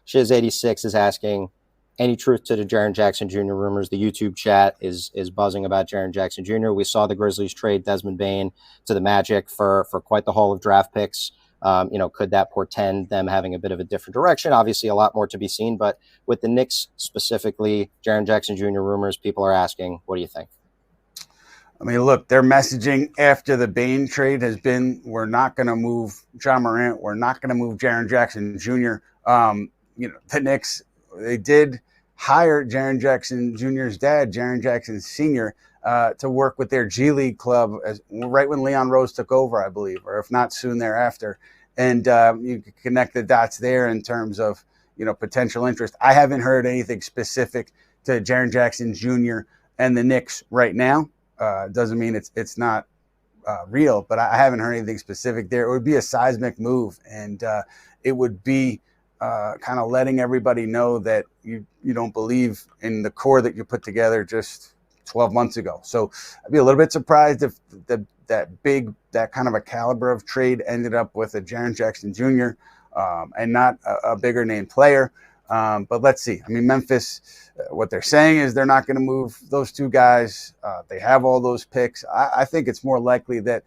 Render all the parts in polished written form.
So Shiz86 is asking, any truth to the Jaren Jackson Jr. rumors? The YouTube chat is buzzing about Jaren Jackson Jr. We saw the Grizzlies trade Desmond Bane to the Magic for quite the haul of draft picks. Could that portend them having a bit of a different direction? Obviously, a lot more to be seen. But with the Knicks specifically, Jaren Jackson Jr. rumors, people are asking, what do you think? I mean, look, their messaging after the Bane trade has been, we're not going to move Ja Morant. We're not going to move Jaren Jackson Jr. The Knicks, they did hire Jaren Jackson Jr.'s dad, Jaren Jackson Sr., to work with their G League club right when Leon Rose took over, I believe, or if not soon thereafter. And you can connect the dots there in terms of, potential interest. I haven't heard anything specific to Jaren Jackson Jr. and the Knicks right now. Doesn't mean it's not real, but I haven't heard anything specific there. It would be a seismic move, and it would be kind of letting everybody know that you don't believe in the core that you put together just 12 months ago. So I'd be a little bit surprised if that kind of a caliber of trade ended up with a Jaren Jackson Jr. And not a bigger name player. But let's see. I mean, Memphis, what they're saying is they're not going to move those two guys. They have all those picks. I think it's more likely that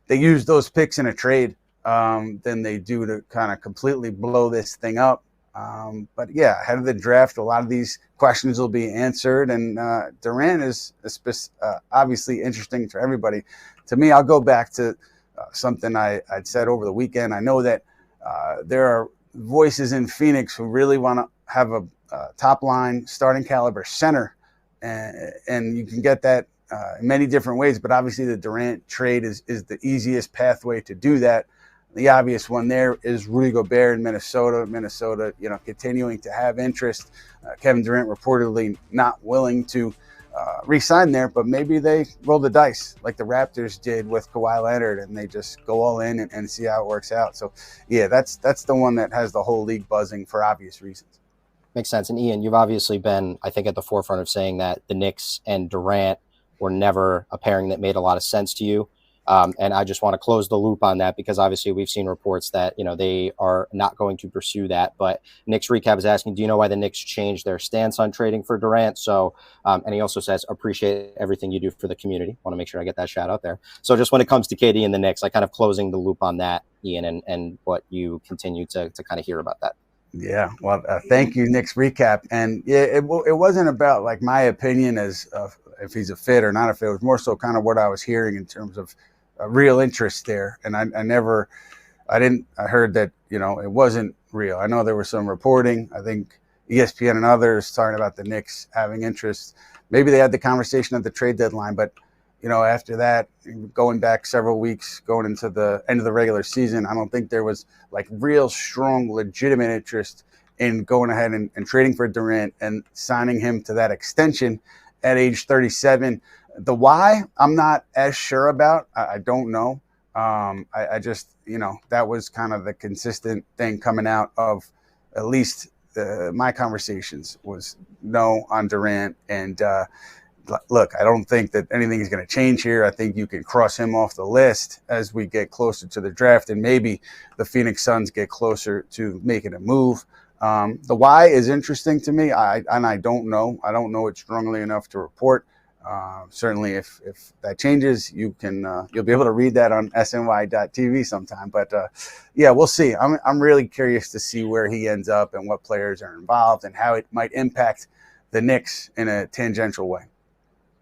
they use those picks in a trade than they do to kind of completely blow this thing up. But yeah, ahead of the draft, a lot of these questions will be answered. And Durant is obviously interesting for everybody. To me, I'll go back to something I'd said over the weekend. I know that there are voices in Phoenix who really want to have a top line starting caliber center, and you can get that in many different ways, but obviously the Durant trade is the easiest pathway to do that. The obvious one there is Rudy Gobert in Minnesota, continuing to have interest. Kevin Durant reportedly not willing to re-sign there, but maybe they roll the dice like the Raptors did with Kawhi Leonard, and they just go all in and see how it works out. So, yeah, that's the one that has the whole league buzzing for obvious reasons. Makes sense. And Ian, you've obviously been, I think, at the forefront of saying that the Knicks and Durant were never a pairing that made a lot of sense to you. And I just want to close the loop on that because obviously we've seen reports that, they are not going to pursue that. But Knicks Recap is asking, do you know why the Knicks changed their stance on trading for Durant? So, and he also says, appreciate everything you do for the community. Want to make sure I get that shout out there. So just when it comes to KD and the Knicks, kind of closing the loop on that, Ian, and what you continue to kind of hear about that. Yeah, well, thank you, Knicks Recap. And yeah, it wasn't about like my opinion as if he's a fit or not a fit. It was more so kind of what I was hearing in terms of real interest there. And I heard that, it wasn't real. I know there was some reporting. I think ESPN and others talking about the Knicks having interest. Maybe they had the conversation at the trade deadline, but after that, going back several weeks, going into the end of the regular season, I don't think there was like real strong, legitimate interest in going ahead and trading for Durant and signing him to that extension at age 37. The why, I'm not as sure about. I don't know. I just, that was kind of the consistent thing coming out of at least my conversations was no on Durant. And look, I don't think that anything is going to change here. I think you can cross him off the list as we get closer to the draft and maybe the Phoenix Suns get closer to making a move. The why is interesting to me. I don't know. I don't know it strongly enough to report. Certainly if that changes, you'll be able to read that on SNY.TV sometime. But yeah, we'll see. I'm really curious to see where he ends up and what players are involved and how it might impact the Knicks in a tangential way.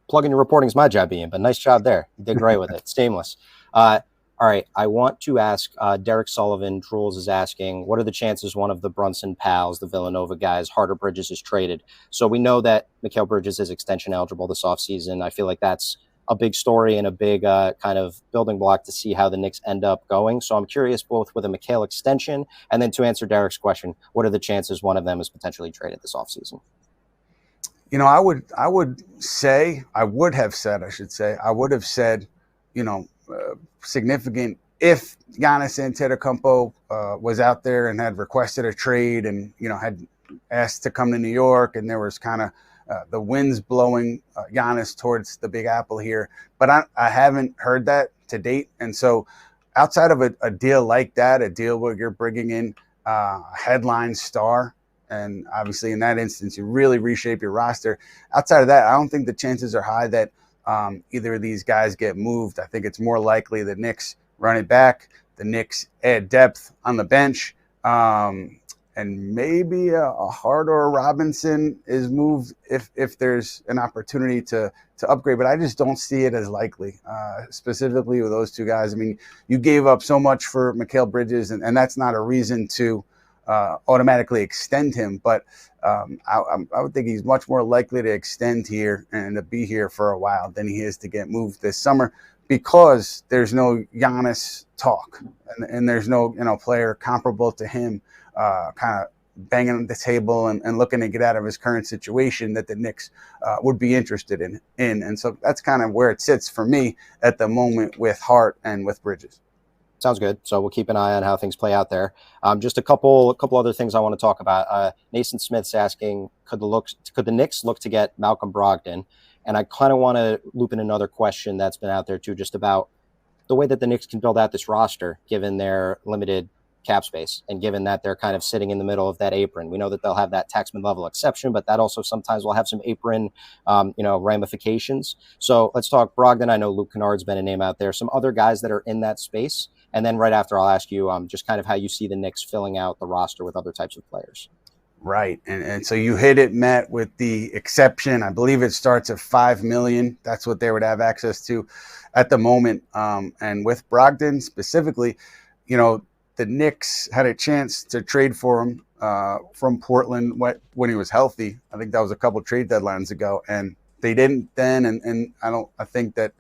Plugging your reporting is my job, Ian, but nice job there. You did great with it. Stainless. All right, I want to ask Derek Sullivan, Trules is asking, what are the chances one of the Brunson pals, the Villanova guys, Harder Bridges, is traded? So we know that Mikal Bridges is extension eligible this offseason. I feel like that's a big story and a big kind of building block to see how the Knicks end up going. So I'm curious both with a Mikal extension and then to answer Derek's question, what are the chances one of them is potentially traded this offseason? I would have said, significant if Giannis Antetokounmpo was out there and had requested a trade and, had asked to come to New York and there was kind of the winds blowing Giannis towards the Big Apple here. But I haven't heard that to date. And so outside of a deal like that, a deal where you're bringing in headline star. And obviously, in that instance, you really reshape your roster. Outside of that, I don't think the chances are high that either of these guys get moved. I think it's more likely the Knicks run it back, the Knicks add depth on the bench, and maybe a Hart or a Robinson is moved if there's an opportunity to upgrade. But I just don't see it as likely, specifically with those two guys. I mean, you gave up so much for Mikal Bridges, and that's not a reason to automatically extend him. But I would think he's much more likely to extend here and to be here for a while than he is to get moved this summer, because there's no Giannis talk, and there's no player comparable to him kind of banging the table and looking to get out of his current situation that the Knicks would be interested in. And so that's kind of where it sits for me at the moment with Hart and with Bridges. Sounds good. So we'll keep an eye on how things play out there. Just a couple other things I want to talk about. Nathan Smith's asking, could the Knicks look to get Malcolm Brogdon? And I kind of want to loop in another question that's been out there too, just about the way that the Knicks can build out this roster, given their limited cap space and given that they're kind of sitting in the middle of that apron. We know that they'll have that taxman level exception, but that also sometimes will have some apron, ramifications. So let's talk Brogdon. I know Luke Kennard's been a name out there. Some other guys that are in that space. And then right after, I'll ask you just kind of how you see the Knicks filling out the roster with other types of players. Right. And so you hit it, Matt, with the exception. I believe it starts at $5 million. That's what they would have access to at the moment. And with Brogdon specifically, the Knicks had a chance to trade for him from Portland when he was healthy. I think that was a couple trade deadlines ago, and they didn't then. And I think that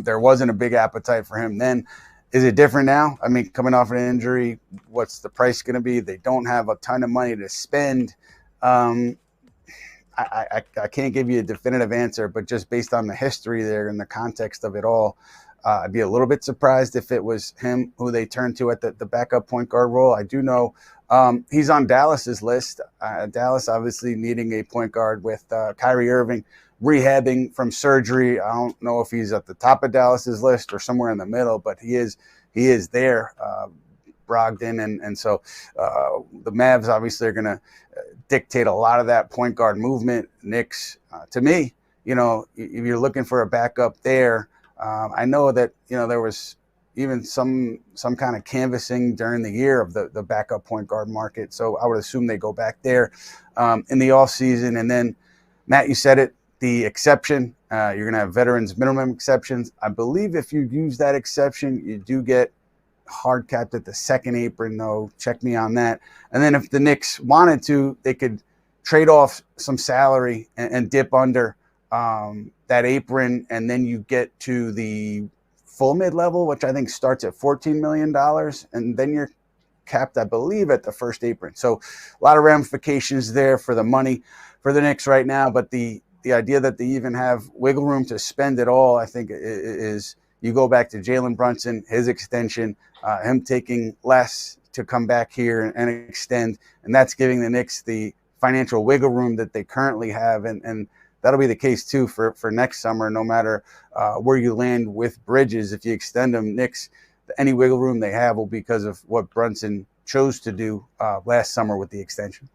there wasn't a big appetite for him then. Is it different now? I mean, coming off an injury, what's the price going to be? They don't have a ton of money to spend. I can't give you a definitive answer, but just based on the history there and the context of it all, I'd be a little bit surprised if it was him who they turned to at the backup point guard role. I do know he's on Dallas's list. Dallas obviously needing a point guard with Kyrie Irving rehabbing from surgery. I don't know if he's at the top of Dallas's list or somewhere in the middle, but he is there, Brogdon. And so the Mavs obviously are going to dictate a lot of that point guard movement. Knicks, to me, if you're looking for a backup there, I know that, there was even some kind of canvassing during the year of the backup point guard market. So I would assume they go back there in the offseason. And then, Matt, you said it, the exception, you're going to have veterans minimum exceptions. I believe if you use that exception, you do get hard capped at the second apron, though. Check me on that. And then if the Knicks wanted to, they could trade off some salary and dip under that apron, and then you get to the full mid-level, which I think starts at $14 million, and then you're capped, I believe, at the first apron. So a lot of ramifications there for the money for the Knicks right now, but the idea that they even have wiggle room to spend it all, I think, is you go back to Jalen Brunson, his extension, him taking less to come back here and extend, and that's giving the Knicks the financial wiggle room that they currently have, and that'll be the case too for next summer. No matter where you land with Bridges, if you extend them, Knicks, any wiggle room they have will be because of what Brunson chose to do last summer with the extension.